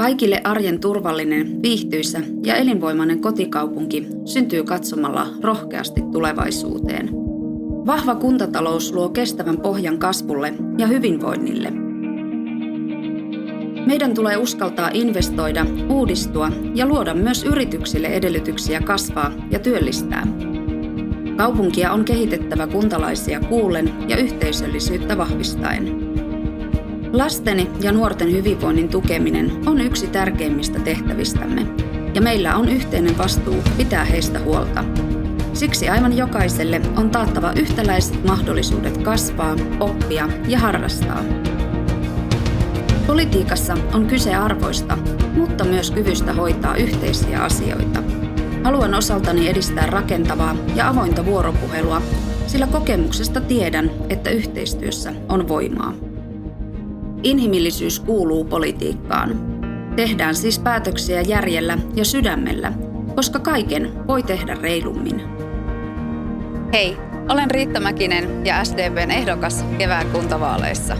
Kaikille arjen turvallinen, viihtyisä ja elinvoimainen kotikaupunki syntyy katsomalla rohkeasti tulevaisuuteen. Vahva kuntatalous luo kestävän pohjan kasvulle ja hyvinvoinnille. Meidän tulee uskaltaa investoida, uudistua ja luoda myös yrityksille edellytyksiä kasvaa ja työllistää. Kaupunkia on kehitettävä kuntalaisia kuullen ja yhteisöllisyyttä vahvistaen. Lasteni ja nuorten hyvinvoinnin tukeminen on yksi tärkeimmistä tehtävistämme, ja meillä on yhteinen vastuu pitää heistä huolta. Siksi aivan jokaiselle on taattava yhtäläiset mahdollisuudet kasvaa, oppia ja harrastaa. Politiikassa on kyse arvoista, mutta myös kyvystä hoitaa yhteisiä asioita. Haluan osaltani edistää rakentavaa ja avointa vuoropuhelua, sillä kokemuksesta tiedän, että yhteistyössä on voimaa. Inhimillisyys kuuluu politiikkaan. Tehdään siis päätöksiä järjellä ja sydämellä, koska kaiken voi tehdä reilummin. Hei, olen Riitta Mäkinen ja SDP:n ehdokas kevään kuntavaaleissa.